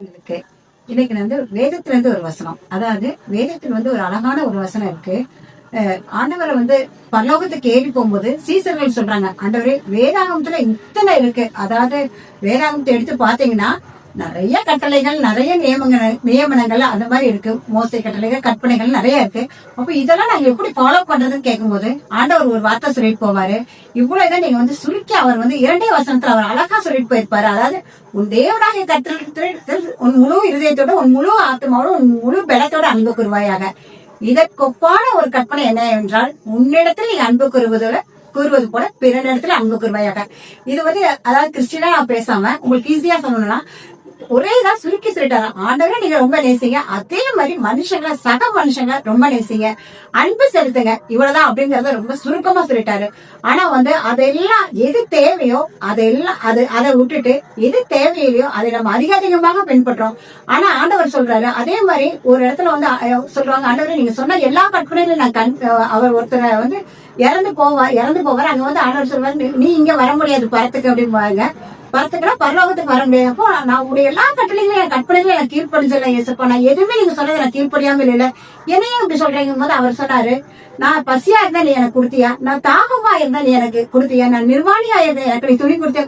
இருக்கு. இன்னைக்கு வேதத்துல இருந்து ஒரு வசனம், அதாவது வேதத்துல ஒரு அழகான ஒரு வசனம் இருக்கு. ஆண்டவரை பரலோகத்துக்கு ஏறி போகும்போது சீசர்கள் சொல்றாங்க, ஆண்டவரே வேதாகமத்துல இத்தனை இருக்கு. அதாவது வேதாகமத்தை எடுத்து பாத்தீங்கன்னா நிறைய கட்டளைகள், நிறைய நியமனங்கள் அந்த மாதிரி இருக்கு. மோசை கட்டளைகள், கற்பனைகள் நிறைய இருக்கு. அப்ப இதெல்லாம் நாங்க எப்படி ஃபாலோ பண்றதுன்னு கேட்கும்போது ஆண்டவர் ஒரு வார்த்தை சொல்லிட்டு போவாரு. இவ்வளவு இதை நீங்க சுருக்கி அவர் 2 வசனத்துல அவர் அழகா சொல்லிட்டு போயிருப்பாரு. அதாவது உன் தேவனாகிய கர்த்தரிடத்தில் உன் முழு இருதயத்தோட, உன் முழு ஆத்மாவோட, உன் முழு பலத்தோட அன்பு கூறுவாயாக. இதற்கொப்பான ஒரு கற்பனை என்ன என்றால், உன்னிடத்தில் நீ அன்பு கூறுவது போல பிறனிடத்துல அன்பு கூறுவாயாக. இது அதாவது கிறிஸ்டினா நான் பேசாம உங்களுக்கு ஈஸியா சொல்லணும்னா ஒரே தான் சுருக்கி சொல்லிட்டாங்க. ஆண்டவரை நீங்க ரொம்ப நேசிங்க, அதே மாதிரி மனுஷங்களை, சக மனுஷங்க ரொம்ப நேசிங்க, அன்பு செலுத்துங்க, இவ்வளவுதான் அப்படிங்கறத ரொம்ப சுருக்கமா சொல்லிட்டாரு. ஆனா அதெல்லாம் எது தேவையோ அதெல்லாம் அதை விட்டுட்டு எது தேவையிலையோ அதை நம்ம அதிகமாக பின்பற்றோம். ஆனா ஆண்டவர் சொல்றாரு, அதே மாதிரி ஒரு இடத்துல சொல்றாங்க, ஆண்டவரை நீங்க சொன்ன எல்லா கற்பனையிலும் நான் அவர் ஒருத்தரை இறந்து போவார். அங்க ஆண்டவர் சொல்வாரு, நீ இங்க வர முடியாது பரத்துக்கு அப்படிம்பாங்க. பரத்துக்குன்னா பரலோகத்துக்கு வர முடியாது. அப்போ நான் உங்களுடைய எல்லா கட்டளைகளையும் என் கற்பனைகளையும் எனக்கு கீழ்ப்படிஞ்சல ஏசப்பா, நான் எதுவுமே நீங்க சொன்னதை நான் கீழ்ப்படியாம இல்ல, என்னையும் இப்படி சொல்றீங்க போது அவர் சொன்னாரு, நான் பசியா இருந்தா நீ எனக்கு கொடுத்தியா, நான் தாகமா இருந்தா நீ எனக்கு கொடுத்தியா, நான் நிர்வாணியா இருந்தா எனக்கு நீ துணி கொடுத்தியா,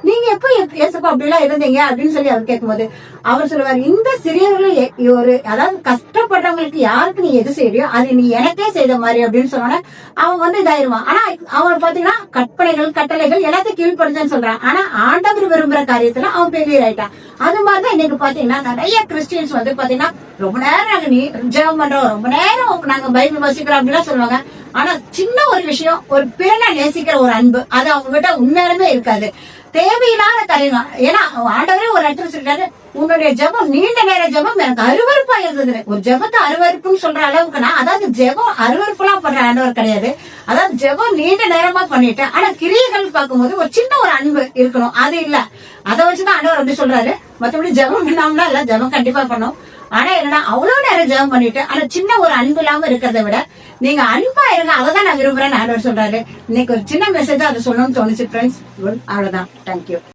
நீங்க எப்ப ஏசப்பா அப்படி எல்லாம் இருந்தீங்க அப்படின்னு சொல்லி அவர் கேட்கும்போது அவர் சொல்லுவார், இந்த சிறியவர்களும் அதாவது கஷ்டப்படுறவங்களுக்கு யாருக்கு நீ எது செய்யறியோ அது நீ எனக்கே செய்த மாதிரி அப்படின்னு சொன்னோட அவன் இதாயிருவான். ஆனா அவன் பாத்தீங்கன்னா கற்பனைகள், கட்டளைகள் எல்லாத்தையும் கீழ்படுத்தான்னு சொல்றான். ஆனா ஆண்டவர் விரும்புற காரியத்துல அவன் பெரிய ஆயிட்டான். அது மாதிரிதான் இன்னைக்கு பாத்தீங்கன்னா நிறைய கிறிஸ்டியன்ஸ் பாத்தீங்கன்னா ரொம்ப நேரம் நாங்க ஜெபம் பண்றோம், ரொம்ப நேரம் நாங்க பைபிள் வாசிக்கிறோம் அப்படிலாம் சொல்லுவாங்க. ஆனா சின்ன ஒரு விஷயம், ஒரு பிறனை நேசிக்கிற ஒரு அன்பு அது அவங்க கிட்ட உண்மையாலுமே இருக்காது. தேவையில்லாத காரியம். ஏன்னா ஆண்டவரே ஒரு இடத்துல சொல்லிட்டாரு, உன்னுடைய ஜெபம், நீண்ட நேர ஜெபம் எனக்கு அருவருப்பா இருந்தது. ஒரு ஜெபத்தை அருவருப்புன்னு சொல்ற அளவுக்குன்னா, அதாவது ஜெபம் அருவருப்பு எல்லாம் பண்ற ஆண்டவர் கிடையாது. அதாவது ஜெபம் நீண்ட நேரமா பண்ணிட்டேன், ஆனா கிரியைகள் பார்க்கும்போது ஒரு சின்ன ஒரு அன்பு இருக்கணும், அது இல்ல. அதை வச்சுதான் ஆண்டவர் அப்படி சொல்றாரு. மற்றபடி ஜெபம் இல்லாமலாம் இல்ல, ஜெபம் கண்டிப்பா பண்ணும். ஆனா என்னன்னா அவ்வளவு நேரம் ஜெபம் பண்ணிட்டு ஆனா சின்ன ஒரு அன்பு இல்லாம இருக்கிறத விட நீங்க அன்பா இருங்க, அதான் நான் விரும்புறேன்னு ஆண்டவர் சொல்றாரு. இன்னைக்கு ஒரு சின்ன மெசேஜ் அதை சொல்லணும்னு தோணுச்சு ஃப்ரெண்ட்ஸ். அவ்வளவுதான். தேங்க்யூ.